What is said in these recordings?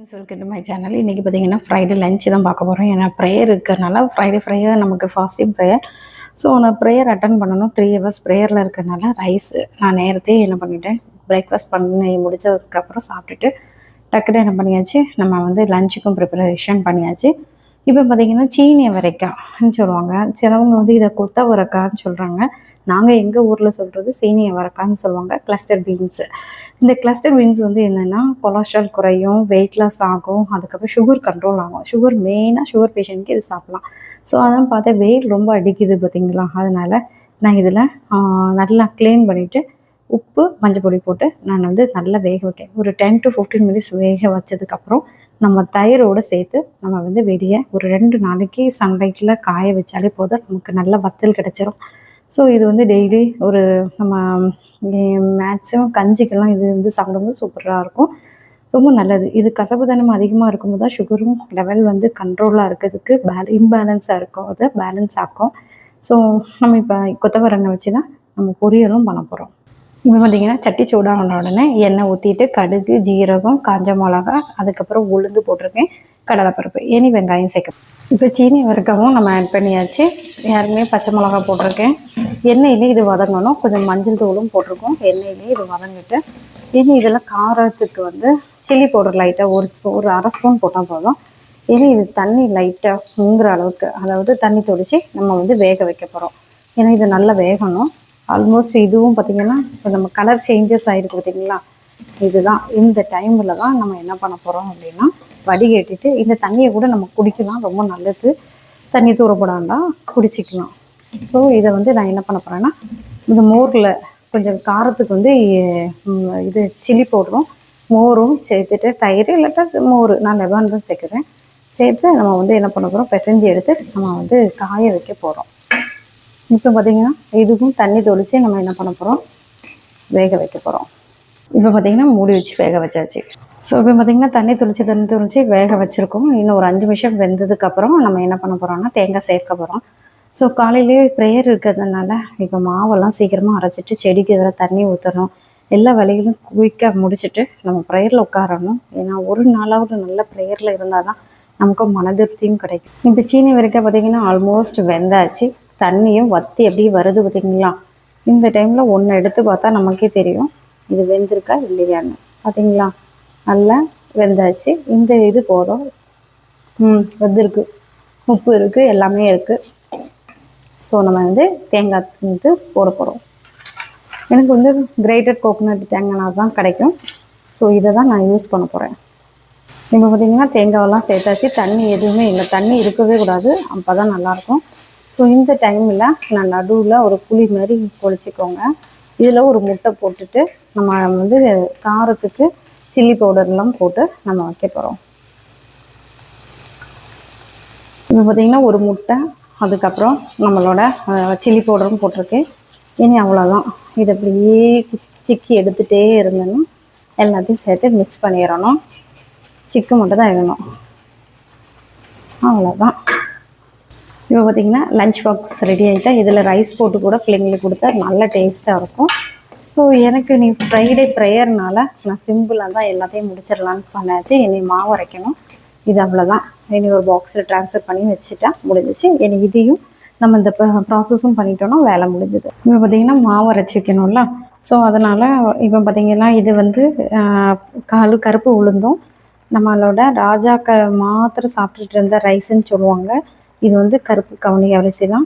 Welcome to my channel. இன்றைக்கி பார்த்தீங்கன்னா Friday lunch தான் பார்க்க போகிறோம். ஏன்னா ப்ரேயர் இருக்கிறனால ஃப்ரைடே நமக்கு ஃபாஸ்டிங் ப்ரேயர். ஸோ நான் ப்ரேயர் அட்டன் பண்ணணும். 3 ஹவர்ஸ் ப்ரேயரில் இருக்கிறனால ரைஸு நான் நேரத்தையே என்ன பண்ணிட்டேன், பிரேக்ஃபாஸ்ட் பண்ணி முடித்ததுக்கப்புறம் சாப்பிட்டுட்டு டக்குனு என்ன பண்ணியாச்சு, நம்ம வந்து லஞ்சுக்கும் ப்ரிப்பரேஷன் பண்ணியாச்சு. இப்போ பார்த்தீங்கன்னா சீனி அவரைக்காய்ன்னு சொல்லுவாங்க, சிலவங்க வந்து இதை கொத்தவரக்கான்னு சொல்கிறாங்க. நாங்கள் எங்கள் ஊரில் சொல்கிறது சீனி அவரைக்கான்னு சொல்லுவாங்க. கிளஸ்டர் பீன்ஸு, இந்த கிளஸ்டர் பீன்ஸ் வந்து என்னென்னா கொலஸ்ட்ரால் குறையும், வெயிட் லாஸ் ஆகும், அதுக்கப்புறம் சுகர் கண்ட்ரோல் ஆகும். மெயினாக சுகர் பேஷண்ட்க்கு இது சாப்பிட்லாம். ஸோ அதான் பார்த்தா வெயில் ரொம்ப அடிக்குது பார்த்தீங்களா, அதனால் நான் இதில் நல்லா க்ளீன் பண்ணிவிட்டு உப்பு மஞ்சள் பொடி போட்டு நான் வந்து நல்லா வேக வைக்கேன். ஒரு 10 to 15 மினிட்ஸ் வேக வச்சதுக்கப்புறம் நம்ம தயிரோடு சேர்த்து நம்ம வந்து வெளியே ஒரு 2 நாளைக்கு சன்லைட்டில் காய வச்சாலே போதும், நமக்கு நல்ல வத்தல் கிடச்சிரும். ஸோ இது வந்து டெய்லி ஒரு நம்ம மேக்ஸிமம் கஞ்சிக்கெல்லாம் இது வந்து சாப்பிடும்போது சூப்பராக இருக்கும், ரொம்ப நல்லது. இது கசப்புத்தனம் அதிகமாக இருக்கும்போது தான் சுகரும் லெவல் வந்து கண்ட்ரோலாக இருக்கிறதுக்கு இம்பேலன்ஸாக இருக்கும், அதை பேலன்ஸ் ஆக்கும். ஸோ நம்ம இப்போ கொத்தவரங்கை வச்சு தான் நம்ம பொரியலும் பண்ண போகிறோம். இப்போ பார்த்தீங்கன்னா சட்டி சூடான உடனே எண்ணெய் ஊற்றிட்டு கடுகு, ஜீரகம், காஞ்ச மிளகா, அதுக்கப்புறம் உளுந்து போட்டிருக்கேன், கடலைப்பருப்பு, இனி வெங்காயம் சேர்க்கணும். இப்போ சீனி வறுக்கவும் நம்ம ஆட் பண்ணியாச்சு. யாருமே பச்சை மிளகா போட்டிருக்கேன். எண்ணெயிலே இது வதங்கணும், கொஞ்சம் மஞ்சள் தூளும் போட்டிருக்கோம். எண்ணெயிலே இது வதங்கிட்டு இனி இதில் காரத்துக்கு வந்து சில்லி பவுடர் லைட்டாக ஒரு அரை ஸ்பூன் போட்டால் போதும். இனி இது தண்ணி லைட்டாக முங்குற அளவுக்கு, அதாவது தண்ணி தொளிச்சு நம்ம வந்து வேக வைக்க போகிறோம். ஏன்னா இது நல்லா வேகணும். ஆல்மோஸ்ட் இதுவும் பார்த்திங்கன்னா இப்போ நம்ம கலர் சேஞ்சஸ் ஆகிருக்கு பார்த்திங்களா, இதுதான் இந்த டைமில் தான் நம்ம என்ன பண்ண போகிறோம் அப்படின்னா வடிகட்டிட்டு இந்த தண்ணியை கூட நம்ம குடிக்கலாம், ரொம்ப நல்லது. தண்ணி தூரப்படாண்டா குடிச்சிக்கலாம். ஸோ இதை வந்து நான் என்ன பண்ண போகிறேன்னா, இந்த மோரில் கொஞ்சம் காரத்துக்கு வந்து இது சில்லி பவுடரும் மோரும் சேர்த்துட்டு, தயிர் இல்லாட்டா மோர், நான் லெமன் தான் சேர்க்குறேன், சேர்த்து நம்ம வந்து என்ன பண்ண போகிறோம், பிசைஞ்சு எடுத்து நம்ம வந்து காய வைக்க போகிறோம். இப்போ பார்த்திங்கன்னா இதுக்கும் தண்ணி தொளித்து நம்ம என்ன பண்ண போகிறோம், வேக வைக்க போகிறோம். இப்போ பார்த்திங்கன்னா மூடி வச்சு வேக வச்சாச்சு. ஸோ இப்போ பார்த்திங்கன்னா தண்ணி தொளித்து வேக வச்சுருக்கோம். இன்னும் ஒரு 5 நிமிஷம் வெந்ததுக்கப்புறம் நம்ம என்ன பண்ண போகிறோம்னா தேங்காய் சேர்க்க போகிறோம். ஸோ காலையிலேயே ப்ரேயர் இருக்கிறதுனால இப்போ மாவெல்லாம் சீக்கிரமாக அரைச்சிட்டு செடிக்கு இதில் தண்ணி ஊற்றணும், எல்லா வேலைகளும் குயிக்காக முடிச்சுட்டு நம்ம ப்ரேயரில் உட்காரணும். ஏன்னா ஒரு நாளாவது நல்ல ப்ரேயரில் இருந்தால் தான் நமக்கு மனதிருப்தியும் கிடைக்கும். இப்போ சீனி வரைக்கும் பார்த்திங்கன்னா ஆல்மோஸ்ட் வெந்தாச்சு. தண்ணியும் வற்றி எப்படி வருது பார்த்திங்களா. இந்த டைமில் ஒன்று எடுத்து பார்த்தா நமக்கே தெரியும் இது வெந்திருக்கா இல்லையான்னு. பார்த்திங்களா, நல்லா வெந்தாச்சு. இந்த இது போதும், வெந்திருக்கு, உப்பு இருக்குது, எல்லாமே இருக்குது. ஸோ நம்ம வந்து தேங்காய் வந்து போட போகிறோம். எனக்கு வந்து கிரேட்டட் கோகோனட் தேங்காய் தான் கிடைக்கும். ஸோ இதை தான் நான் யூஸ் பண்ண போகிறேன். இப்போ பார்த்திங்கன்னா தேங்காயெல்லாம் சேர்த்தாச்சு. தண்ணி எதுவுமே இல்லை, தண்ணி இருக்கவே கூடாது, அப்போ தான் நல்லாயிருக்கும். ஸோ இந்த டைமில் நான் நடுவில் ஒரு புளி மாதிரி பொழிச்சிக்கோங்க. இதில் ஒரு முட்டை போட்டுட்டு நம்ம வந்து காரத்துக்கு சில்லி பவுடர்லாம் போட்டு நம்ம வைக்க போகிறோம். இப்போ பார்த்திங்கன்னா ஒரு முட்டை, அதுக்கப்புறம் நம்மளோட சில்லி பவுடரும் போட்டிருக்கேன். இனி அவ்வளோதான். இதை அப்படியே சிக்கி எடுத்துகிட்டே இருந்தோன்னா எல்லாத்தையும் சேர்த்து மிக்ஸ் பண்ணிடணும். சிக்கு மட்டும் தான் வேணும், அவ்வளோதான். இப்போ பார்த்திங்கன்னா லஞ்ச் பாக்ஸ் ரெடி ஆகிட்டா. இதில் ரைஸ் போட்டு கூட பிள்ளைங்களுக்கு கொடுத்தா நல்ல டேஸ்ட்டாக இருக்கும். ஸோ எனக்கு நீ ஃப்ரைடே ப்ரேயர்னால நான் சிம்பிளாக தான் எல்லாத்தையும் முடிச்சிடலான்னு பண்ணாச்சு. இனி மாவு அரைக்கணும், இது அவ்வளோதான். இனி ஒரு பாக்ஸில் ட்ரான்ஸ்ஃபர் பண்ணி வச்சுட்டா முடிஞ்சிச்சு. இனி இதையும் நம்ம இந்த ப்ராசஸும் பண்ணிட்டோன்னா வேலை முடிஞ்சுது. இப்போ பார்த்திங்கன்னா மாவு அரைச்சி வைக்கணும்ல. ஸோ அதனால் இப்போ பார்த்திங்கன்னா இது வந்து கருப்பு உளுந்தும் நம்மளோட ராஜாக்கள் மாத்திரம் சாப்பிட்டுட்டு இருந்த ரைஸுன்னு சொல்லுவாங்க. இது வந்து கருப்பு கவுனி அரிசி தான்.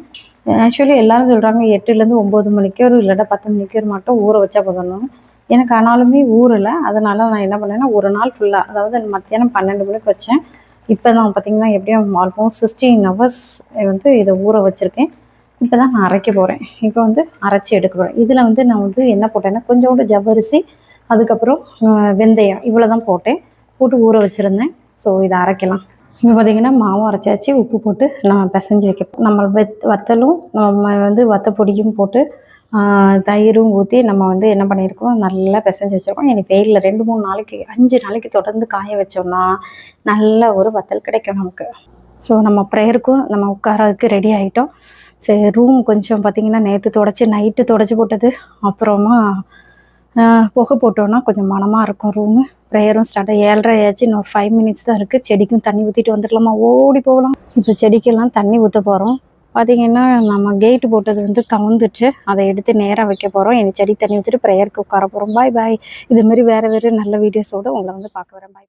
ஆக்சுவலி எல்லோரும் சொல்கிறாங்க 8லேருந்து 9 மணிக்கு இல்லாட்டா 10 மணிக்கு மட்டும் ஊற வச்சா போதும். எனக்கு ஆனாலுமே ஊறலை. அதனால் நான் என்ன பண்ணேன்னா ஒரு நாள் ஃபுல்லாக, அதாவது மத்தியானம் 12 மணிக்கு வச்சேன். இப்போ தான் பார்த்திங்கன்னா எப்படியும் ஆல்மோஸ்ட் 16 ஹவர்ஸ் வந்து இதை ஊற வச்சுருக்கேன். இப்போ தான் நான் அரைக்க போகிறேன். இப்போ வந்து அரைச்சி எடுக்க போகிறேன். இதில் வந்து நான் வந்து என்ன போட்டேன்னா கொஞ்சோண்டு ஜவ்வரிசி, அதுக்கப்புறம் வெந்தயம், இவ்வளோ தான் போட்டு ஊற வச்சுருந்தேன். ஸோ இதை அரைக்கலாம். இப்போ பார்த்திங்கன்னா மாவும் அரைச்சாச்சு. உப்பு போட்டு நான் பிசைஞ்சு வைக்க, நம்ம வத்தலும் நம்ம வந்து வத்தப்பொடியும் போட்டு தயிரும் ஊற்றி நம்ம வந்து என்ன பண்ணியிருக்கோம், நல்லா பிசைஞ்சு வச்சுருக்கோம். எனக்கு வெயிலில் 2-3 நாளைக்கு 5 நாளைக்கு தொடர்ந்து காய வச்சோம்னா நல்ல ஒரு வத்தல் கிடைக்கும் நமக்கு. ஸோ நம்ம ப்ரேயருக்கும் நம்ம உட்காரதுக்கு ரெடி ஆகிட்டோம். சரி, ரூம் கொஞ்சம் பார்த்திங்கன்னா நேற்று நைட்டு தொடச்சி போட்டது, அப்புறமா புகை போட்டோன்னா கொஞ்சம் மனமாக இருக்கும் ரூமு. ப்ரேயரும் ஸ்டார்ட் 7:30 ஆச்சு. இன்னும் 5 மினிட்ஸ் தான் இருக்குது. செடிக்கும் தண்ணி ஊற்றிட்டு வந்துடலாமா, ஓடி போகலாம். இப்போ செடிக்கெல்லாம் தண்ணி ஊற்ற போகிறோம். பார்த்தீங்கன்னா நம்ம கேட்டு போட்டது வந்து கவுந்துச்சு, அதை எடுத்து நேராக வைக்க போகிறோம். இனி செடி தண்ணி ஊற்றிட்டு ப்ரேயருக்கு உட்கார போகிறோம். பாய் பாய். இதுமாரி வேறு நல்ல வீடியோஸோடு உங்களை வந்து பார்க்க வரேன். பாய்.